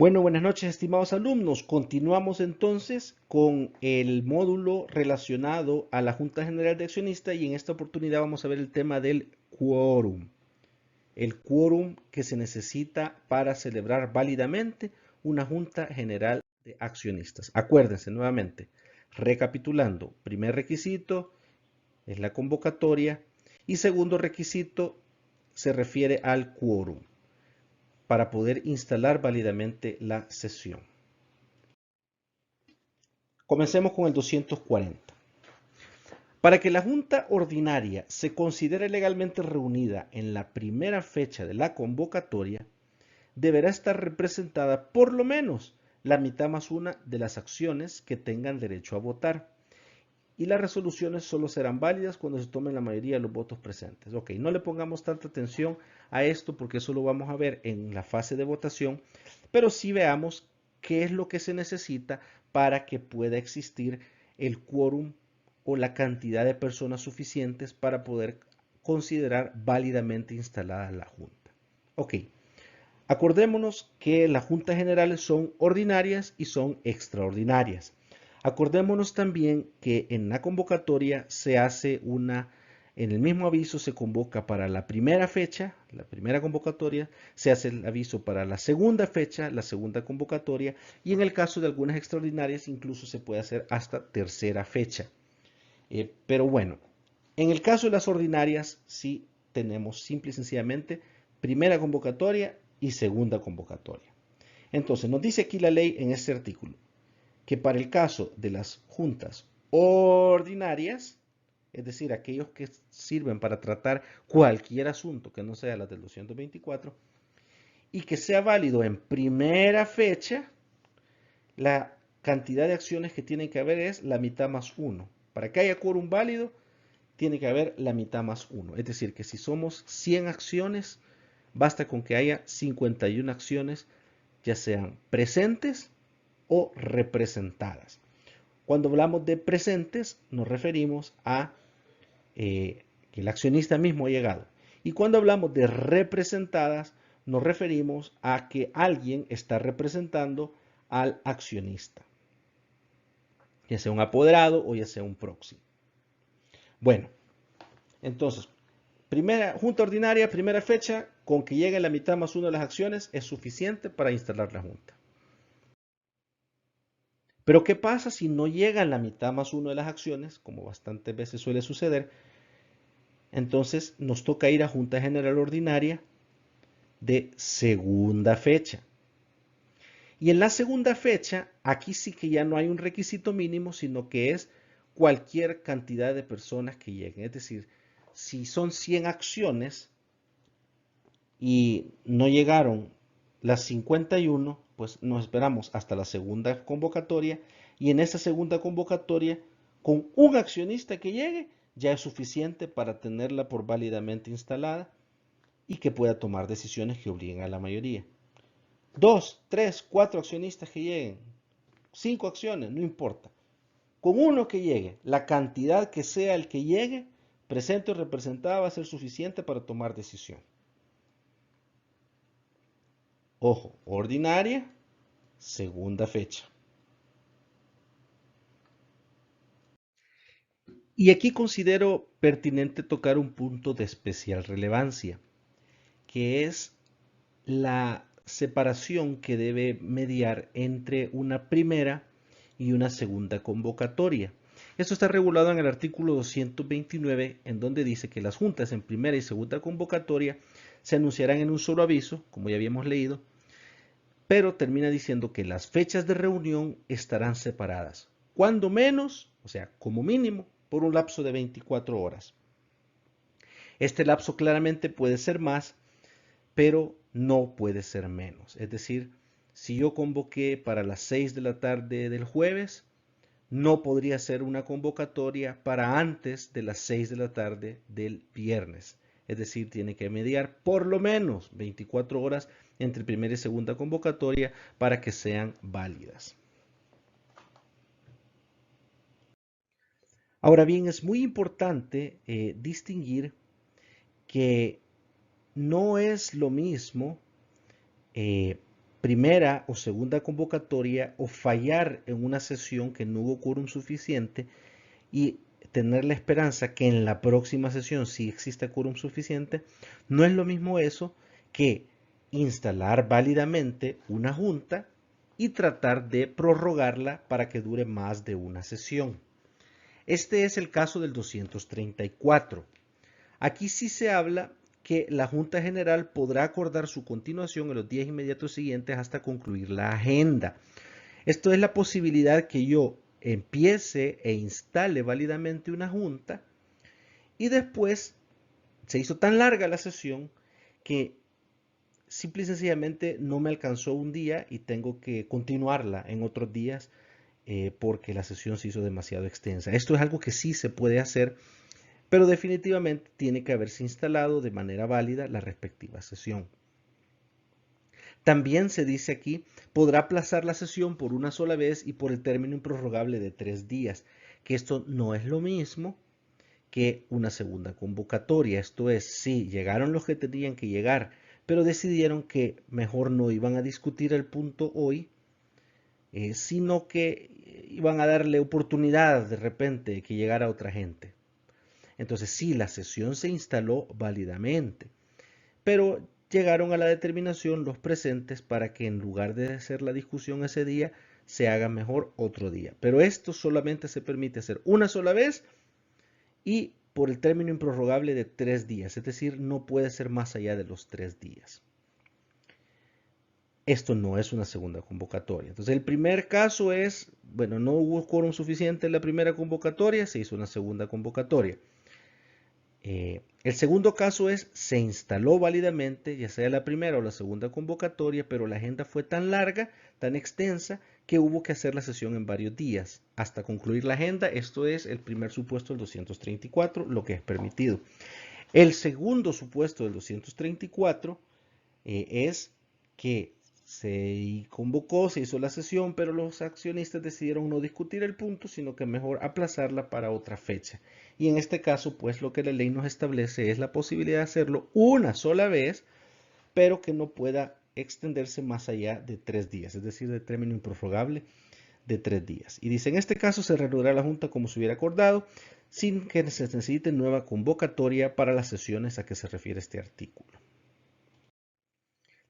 Bueno, buenas noches, estimados alumnos. Continuamos entonces con el módulo relacionado a la Junta General de Accionistas y en esta oportunidad vamos a ver el tema del quórum. El quórum que se necesita para celebrar válidamente una Junta General de Accionistas. Acuérdense nuevamente, recapitulando, primer requisito es la convocatoria y segundo requisito se refiere al quórum para poder instalar válidamente la sesión. Comencemos con el 240. Para que la Junta Ordinaria se considere legalmente reunida en la primera fecha de la convocatoria, deberá estar representada por lo menos la mitad más una de las acciones que tengan derecho a votar. Y las resoluciones solo serán válidas cuando se tomen la mayoría de los votos presentes. Ok, no le pongamos tanta atención a esto porque eso lo vamos a ver en la fase de votación, pero sí veamos qué es lo que se necesita para que pueda existir el quórum o la cantidad de personas suficientes para poder considerar válidamente instalada la Junta. Ok, acordémonos que las juntas generales son ordinarias y son extraordinarias. Acordémonos también que en la convocatoria se hace en el mismo aviso se convoca para la primera fecha, la primera convocatoria, se hace el aviso para la segunda fecha, la segunda convocatoria, y en el caso de algunas extraordinarias incluso se puede hacer hasta tercera fecha. Pero bueno, en el caso de las ordinarias sí tenemos simple y sencillamente primera convocatoria y segunda convocatoria. Entonces nos dice aquí la ley en este artículo que para el caso de las juntas ordinarias, es decir, aquellos que sirven para tratar cualquier asunto que no sea la del 224, y que sea válido en primera fecha, la cantidad de acciones que tienen que haber es la mitad más uno. Para que haya quórum válido, tiene que haber la mitad más uno. Es decir, que si somos 100 acciones, basta con que haya 51 acciones, ya sean presentes o representadas. Cuando hablamos de presentes, nos referimos a que el accionista mismo ha llegado. Y cuando hablamos de representadas, nos referimos a que alguien está representando al accionista, ya sea un apoderado o ya sea un proxy. Bueno, entonces, primera junta ordinaria, primera fecha, con que llegue la mitad más uno de las acciones es suficiente para instalar la junta. Pero ¿qué pasa si no llega la mitad más uno de las acciones, como bastantes veces suele suceder? Entonces nos toca ir a Junta General Ordinaria de segunda fecha. Y en la segunda fecha, aquí sí que ya no hay un requisito mínimo, sino que es cualquier cantidad de personas que lleguen. Es decir, si son 100 acciones y no llegaron las 51, pues nos esperamos hasta la segunda convocatoria y en esa segunda convocatoria, con un accionista que llegue, ya es suficiente para tenerla por válidamente instalada y que pueda tomar decisiones que obliguen a la mayoría. 2, 3, 4 accionistas que lleguen, 5 acciones, no importa. Con uno que llegue, la cantidad que sea el que llegue, presente o representada va a ser suficiente para tomar decisión. Ojo, ordinaria, segunda fecha. Y aquí considero pertinente tocar un punto de especial relevancia, que es la separación que debe mediar entre una primera y una segunda convocatoria. Esto está regulado en el artículo 229, en donde dice que las juntas en primera y segunda convocatoria se anunciarán en un solo aviso, como ya habíamos leído, pero termina diciendo que las fechas de reunión estarán separadas, cuando menos, o sea, como mínimo, por un lapso de 24 horas. Este lapso claramente puede ser más, pero no puede ser menos. Es decir, si yo convoqué para las 6 de la tarde del jueves, no podría ser una convocatoria para antes de las 6 de la tarde del viernes. Es decir, tiene que mediar por lo menos 24 horas entre primera y segunda convocatoria para que sean válidas. Ahora bien, es muy importante distinguir que no es lo mismo primera o segunda convocatoria o fallar en una sesión que no hubo quórum suficiente y tener la esperanza que en la próxima sesión sí exista quórum suficiente, no es lo mismo eso que instalar válidamente una junta y tratar de prorrogarla para que dure más de una sesión. Este es el caso del 234. Aquí sí se habla que la Junta General podrá acordar su continuación en los días inmediatos siguientes hasta concluir la agenda. Esto es la posibilidad que yo empiece e instale válidamente una junta y después se hizo tan larga la sesión que simple y sencillamente no me alcanzó un día y tengo que continuarla en otros días porque la sesión se hizo demasiado extensa. Esto es algo que sí se puede hacer, pero definitivamente tiene que haberse instalado de manera válida la respectiva sesión. También se dice aquí, podrá aplazar la sesión por una sola vez y por el término improrrogable de 3 días, que esto no es lo mismo que una segunda convocatoria. Esto es, sí, llegaron los que tenían que llegar, pero decidieron que mejor no iban a discutir el punto hoy, sino que iban a darle oportunidad de repente de que llegara otra gente. Entonces sí, la sesión se instaló válidamente, pero llegaron a la determinación los presentes para que en lugar de hacer la discusión ese día, se haga mejor otro día. Pero esto solamente se permite hacer una sola vez y por el término improrrogable de 3 días, es decir, no puede ser más allá de los 3 días. Esto no es una segunda convocatoria. Entonces el primer caso es, bueno, no hubo quórum suficiente en la primera convocatoria, se hizo una segunda convocatoria. El segundo caso es, se instaló válidamente, ya sea la primera o la segunda convocatoria, pero la agenda fue tan larga, tan extensa, que hubo que hacer la sesión en varios días hasta concluir la agenda. Esto es el primer supuesto del 234, lo que es permitido. El segundo supuesto del 234 es que se convocó, se hizo la sesión, pero los accionistas decidieron no discutir el punto, sino que mejor aplazarla para otra fecha. Y en este caso, pues lo que la ley nos establece es la posibilidad de hacerlo una sola vez, pero que no pueda extenderse más allá de 3 días, es decir, de término improrrogable de 3 días. Y dice, en este caso se reanudará la Junta como se hubiera acordado, sin que se necesite nueva convocatoria para las sesiones a que se refiere este artículo.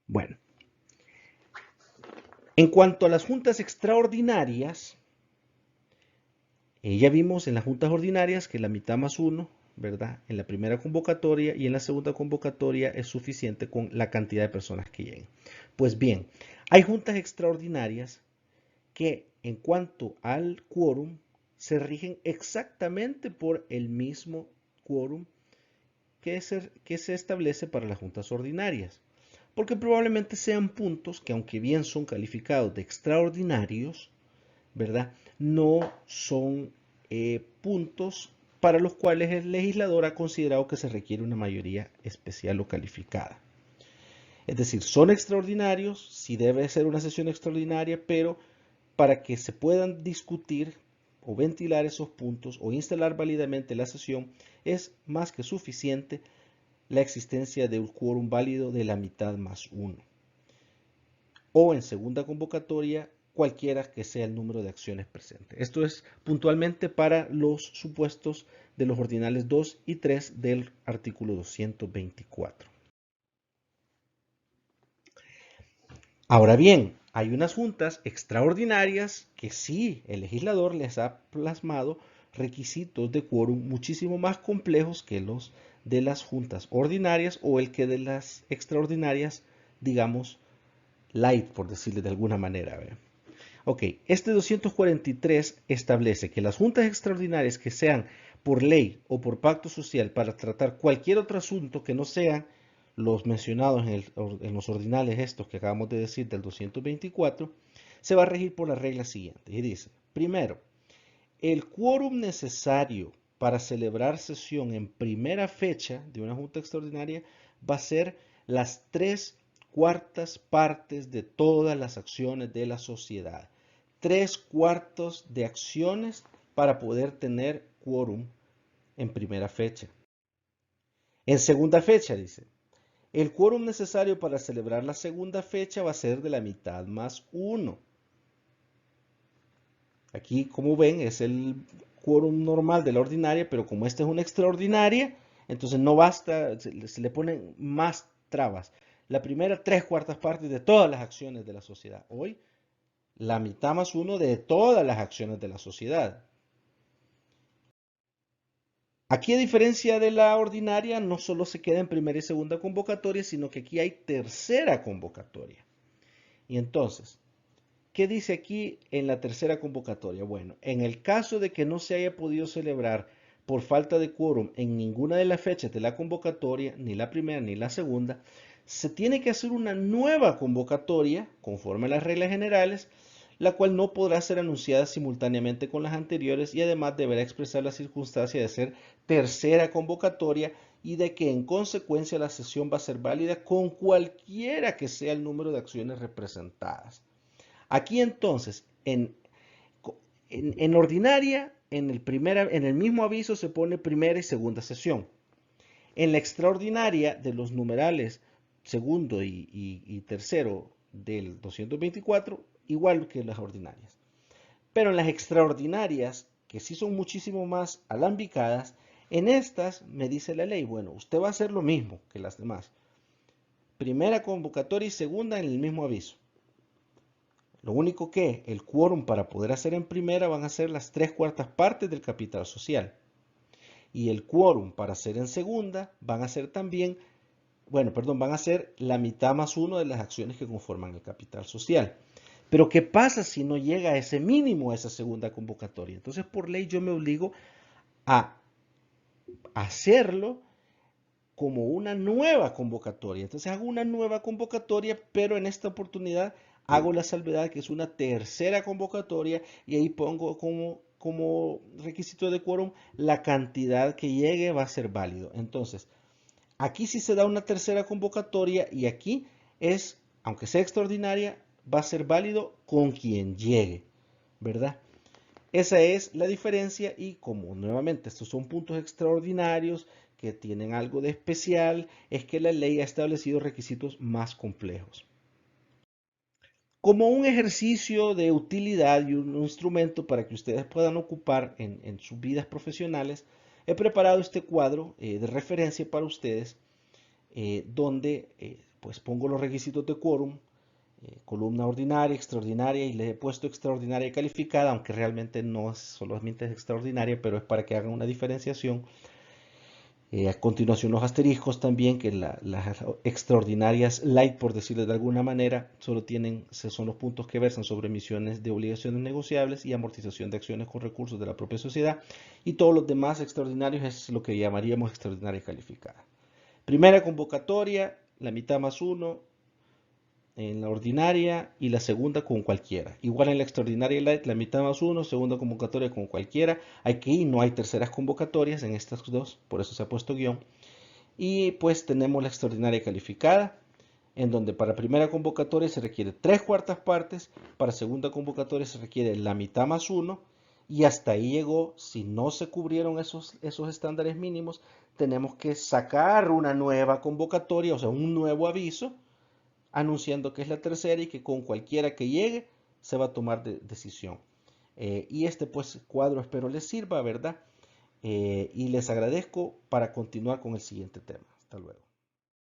Bueno, en cuanto a las juntas extraordinarias, ya vimos en las juntas ordinarias que la mitad más uno, ¿verdad? En la primera convocatoria y en la segunda convocatoria es suficiente con la cantidad de personas que lleguen. Pues bien, hay juntas extraordinarias que en cuanto al quórum se rigen exactamente por el mismo quórum que se establece para las juntas ordinarias. Porque probablemente sean puntos que, aunque bien son calificados de extraordinarios, ¿verdad? No son puntos para los cuales el legislador ha considerado que se requiere una mayoría especial o calificada. Es decir, son extraordinarios, sí debe ser una sesión extraordinaria, pero para que se puedan discutir o ventilar esos puntos o instalar válidamente la sesión, es más que suficiente la existencia de un quórum válido de la mitad más uno. O en segunda convocatoria, cualquiera que sea el número de acciones presentes. Esto es puntualmente para los supuestos de los ordinales 2 y 3 del artículo 224. Ahora bien, hay unas juntas extraordinarias que sí, el legislador les ha plasmado requisitos de quórum muchísimo más complejos que los de las juntas ordinarias o el que de las extraordinarias, digamos, light, por decirle de alguna manera. ¿Ve? Ok, este 243 establece que las juntas extraordinarias que sean por ley o por pacto social para tratar cualquier otro asunto que no sean los mencionados en los ordinales estos que acabamos de decir del 224, se va a regir por las reglas siguientes. Y dice, primero, el quórum necesario para celebrar sesión en primera fecha de una junta extraordinaria va a ser las 3/4 partes de todas las acciones de la sociedad. 3/4 de acciones para poder tener quórum en primera fecha. En segunda fecha, dice, El quórum necesario para celebrar la segunda fecha va a ser de la mitad más 1. Aquí, como ven, es el quórum normal de la ordinaria, pero como esta es una extraordinaria, entonces no basta, se le ponen más trabas. La primera, 3/4 partes de todas las acciones de la sociedad. Hoy, la mitad más 1 de todas las acciones de la sociedad. Aquí, a diferencia de la ordinaria, no solo se queda en primera y segunda convocatoria, sino que aquí hay tercera convocatoria. Y entonces, ¿qué dice aquí en la tercera convocatoria? Bueno, en el caso de que no se haya podido celebrar por falta de quórum en ninguna de las fechas de la convocatoria, ni la primera ni la segunda, se tiene que hacer una nueva convocatoria conforme a las reglas generales, la cual no podrá ser anunciada simultáneamente con las anteriores y además deberá expresar la circunstancia de ser tercera convocatoria y de que en consecuencia la sesión va a ser válida con cualquiera que sea el número de acciones representadas. Aquí entonces, en ordinaria, en el mismo aviso se pone primera y segunda sesión. En la extraordinaria de los numerales segundo y tercero del 224, igual que las ordinarias. Pero en las extraordinarias, que sí son muchísimo más alambicadas, en estas me dice la ley, bueno, usted va a hacer lo mismo que las demás. Primera convocatoria y segunda en el mismo aviso. Lo único que el quórum para poder hacer en primera van a ser las 3/4 partes del capital social. Y el quórum para hacer en segunda van a ser también, bueno, perdón, van a ser la mitad más 1 de las acciones que conforman el capital social. Pero ¿qué pasa si no llega a ese mínimo, a esa segunda convocatoria? Entonces, por ley, yo me obligo a hacerlo como una nueva convocatoria. Entonces hago una nueva convocatoria, pero en esta oportunidad hago la salvedad que es una tercera convocatoria y ahí pongo como requisito de quórum la cantidad que llegue va a ser válido. Entonces, aquí sí se da una tercera convocatoria y aquí es, aunque sea extraordinaria, va a ser válido con quien llegue, ¿verdad? Esa es la diferencia y como nuevamente estos son puntos extraordinarios que tienen algo de especial, es que la ley ha establecido requisitos más complejos. Como un ejercicio de utilidad y un instrumento para que ustedes puedan ocupar en sus vidas profesionales, he preparado este cuadro de referencia para ustedes, donde pues pongo los requisitos de quórum, columna ordinaria, extraordinaria y le he puesto extraordinaria y calificada, aunque realmente no es solamente es extraordinaria, pero es para que hagan una diferenciación. A continuación los asteriscos también, que las extraordinarias light, por decirlo de alguna manera, solo son los puntos que versan sobre emisiones de obligaciones negociables y amortización de acciones con recursos de la propia sociedad, y todos los demás extraordinarios es lo que llamaríamos extraordinaria calificada. Primera convocatoria, la mitad más 1, en la ordinaria y la segunda con cualquiera. Igual en la extraordinaria y light, la mitad más 1, segunda convocatoria con cualquiera. Aquí no hay terceras convocatorias en estas dos, por eso se ha puesto guión. Y pues tenemos la extraordinaria calificada, en donde para primera convocatoria se requiere 3/4 partes, para segunda convocatoria se requiere la mitad más 1, y hasta ahí llegó. Si no se cubrieron esos estándares mínimos, tenemos que sacar una nueva convocatoria, o sea, un nuevo aviso, anunciando que es la tercera y que con cualquiera que llegue se va a tomar decisión. Y este pues cuadro espero les sirva, ¿verdad? Y les agradezco para continuar con el siguiente tema. Hasta luego.